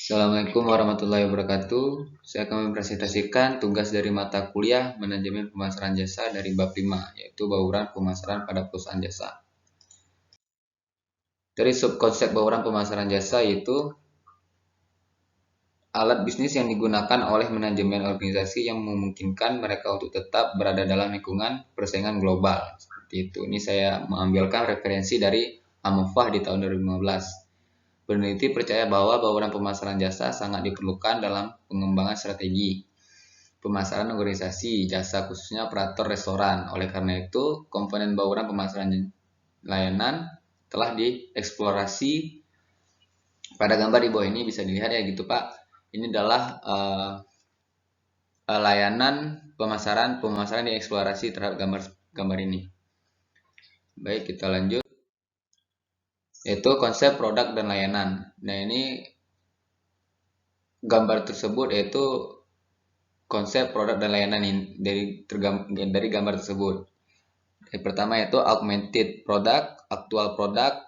Assalamualaikum warahmatullahi wabarakatuh. Saya akan mempresentasikan tugas dari mata kuliah Manajemen Pemasaran Jasa dari bab 5, yaitu bauran pemasaran pada perusahaan jasa. Dari subkonsep bauran pemasaran jasa yaitu alat bisnis yang digunakan oleh manajemen organisasi yang memungkinkan mereka untuk tetap berada dalam lingkungan persaingan global. Seperti itu. Ini saya mengambilkan referensi dari Amofah di tahun 2015. Peneliti percaya bahwa bauran pemasaran jasa sangat diperlukan dalam pengembangan strategi pemasaran organisasi jasa khususnya operator restoran. Oleh karena itu, komponen bauran pemasaran layanan telah dieksplorasi pada gambar di bawah ini bisa dilihat ya gitu Pak. Ini adalah layanan pemasaran dieksplorasi terhadap gambar ini. Baik, kita lanjut. Yaitu konsep produk dan layanan. Nah, ini gambar tersebut yaitu konsep produk dan layanan dari gambar tersebut. Yang pertama yaitu augmented product, actual product,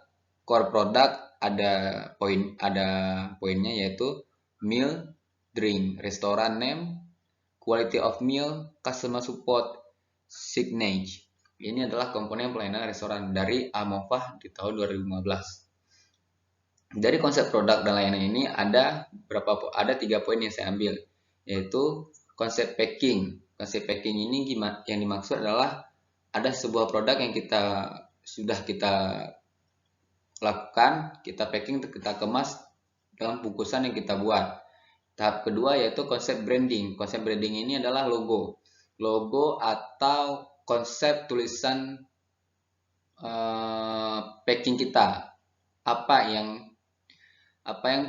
core product, ada poinnya yaitu meal, drink, restaurant name, quality of meal, customer support, signage. Ini adalah komponen pelayanan restoran dari Amofah di tahun 2015. Dari konsep produk dan layanan ini ada 3 poin yang saya ambil, yaitu konsep packing. Konsep packing ini yang dimaksud adalah ada sebuah produk yang sudah kita lakukan, kita packing, kita kemas dalam bungkusan yang kita buat. Tahap kedua yaitu konsep branding. Konsep branding ini adalah logo atau konsep tulisan packing kita. Apa yang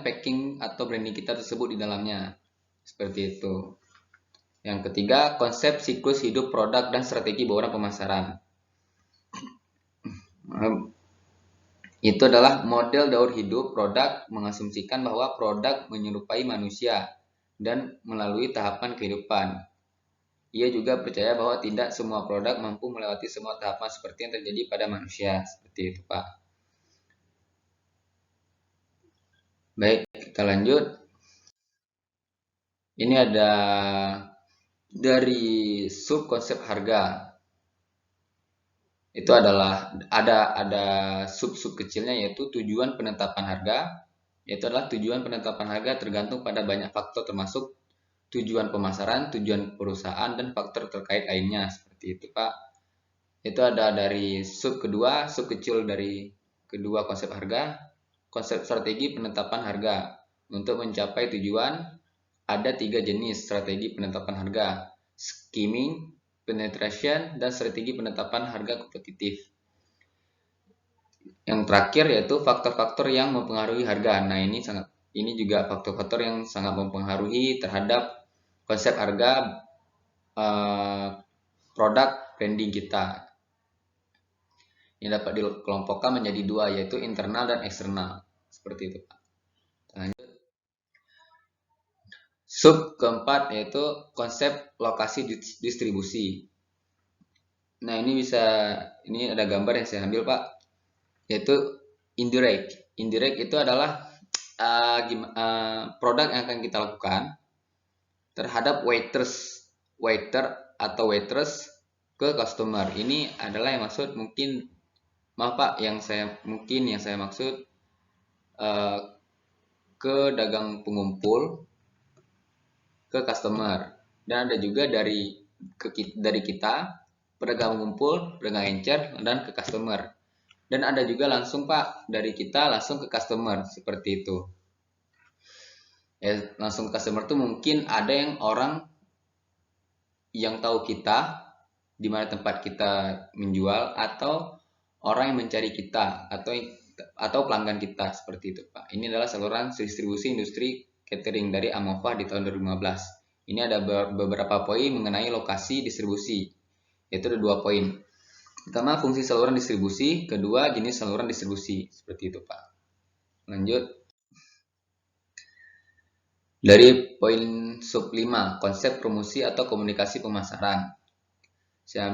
packing atau branding kita tersebut di dalamnya. Seperti itu. Yang ketiga, konsep siklus hidup produk dan strategi bauran pemasaran. Itu adalah model daur hidup produk mengasumsikan bahwa produk menyerupai manusia dan melalui tahapan kehidupan. Ia juga percaya bahwa tidak semua produk mampu melewati semua tahapan seperti yang terjadi pada manusia. Seperti itu, Pak. Baik, kita lanjut. Ini ada dari subkonsep harga. Itu adalah ada sub kecilnya yaitu tujuan penetapan harga. Yaitu adalah tujuan penetapan harga tergantung pada banyak faktor termasuk tujuan pemasaran, tujuan perusahaan, dan faktor terkait lainnya. Seperti itu, Pak. Itu ada dari sub kecil dari kedua konsep harga, konsep strategi penetapan harga. Untuk mencapai tujuan, ada 3 jenis strategi penetapan harga, skimming, penetration, dan strategi penetapan harga kompetitif. Yang terakhir yaitu faktor-faktor yang mempengaruhi harga. Nah, ini juga faktor-faktor yang sangat mempengaruhi terhadap konsep harga produk branding kita. Ini dapat dikelompokkan menjadi 2 yaitu internal dan eksternal. Seperti itu, Pak. Lanjut. Sub keempat yaitu konsep lokasi distribusi. Nah, ini ada gambar yang saya ambil, Pak, yaitu indirect. Indirect itu adalah produk yang akan kita lakukan terhadap waiter atau waitress ke customer. Ini adalah yang maksud yang saya maksud ke dagang pengumpul ke customer, dan ada juga dari kita pedagang pengumpul, pedagang encer, dan ke customer, dan ada juga langsung Pak dari kita langsung ke customer. Seperti itu ya, langsung ke customer tuh mungkin ada yang orang yang tahu kita di mana tempat kita menjual, atau orang yang mencari kita, atau pelanggan kita. Seperti itu, Pak. Ini adalah saluran distribusi industri catering dari Amofah di tahun 2015. Ini ada beberapa poin mengenai lokasi distribusi, yaitu ada 2 poin. Pertama, fungsi saluran distribusi. Kedua, jenis saluran distribusi. Seperti itu, Pak. Lanjut. Dari poin sub 5, konsep promosi atau komunikasi pemasaran. Saya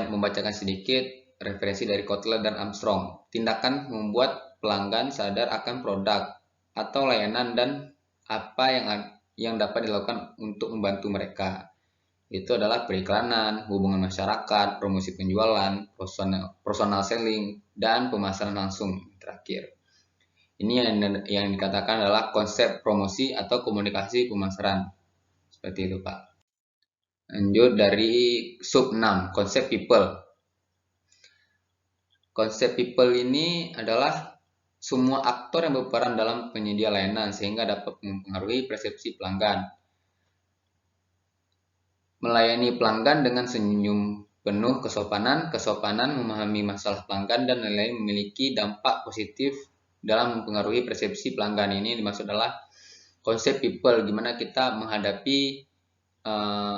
membacakan sedikit referensi dari Kotler dan Armstrong. Tindakan membuat pelanggan sadar akan produk atau layanan dan apa yang dapat dilakukan untuk membantu mereka. Itu adalah periklanan, hubungan masyarakat, promosi penjualan, personal selling, dan pemasaran langsung terakhir. Ini yang dikatakan adalah konsep promosi atau komunikasi pemasaran. Seperti itu, Pak. Lanjut dari sub 6, konsep people. Konsep people ini adalah semua aktor yang berperan dalam penyedia layanan sehingga dapat mempengaruhi persepsi pelanggan. Melayani pelanggan dengan senyum penuh kesopanan, memahami masalah pelanggan, dan lain-lain memiliki dampak positif dalam mempengaruhi persepsi pelanggan. Ini dimaksud adalah konsep people, gimana kita menghadapi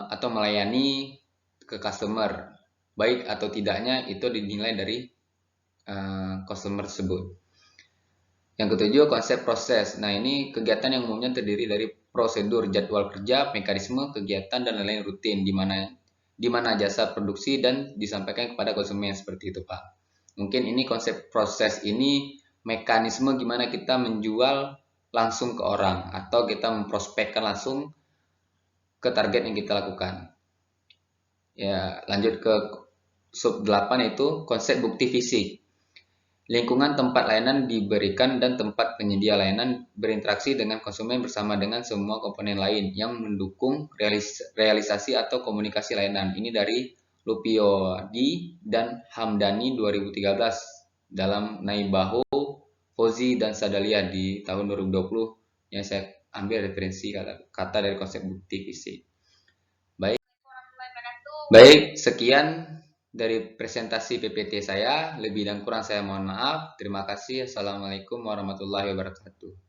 atau melayani ke customer. Baik atau tidaknya itu dinilai dari customer tersebut. Yang ketujuh, konsep proses. Nah, ini kegiatan yang umumnya terdiri dari prosedur, jadwal kerja, mekanisme, kegiatan, dan lain-lain rutin, di mana jasa produksi dan disampaikan kepada konsumen, seperti itu, Pak. Mungkin ini konsep proses ini mekanisme gimana kita menjual langsung ke orang atau kita memprospekkan langsung ke target yang kita lakukan. Ya, lanjut ke sub 8 yaitu konsep bukti fisik. Lingkungan tempat layanan diberikan dan tempat penyedia layanan berinteraksi dengan konsumen bersama dengan semua komponen lain yang mendukung realisasi atau komunikasi layanan. Ini dari Lupiodi dan Hamdani 2013 dalam Naibaho, Fauzi, dan Sadalia di tahun 2020 yang saya ambil referensi kata dari konsep bukti fisik. Baik, sekian dari presentasi PPT saya. Lebih dan kurang saya mohon maaf. Terima kasih. Assalamualaikum warahmatullahi wabarakatuh.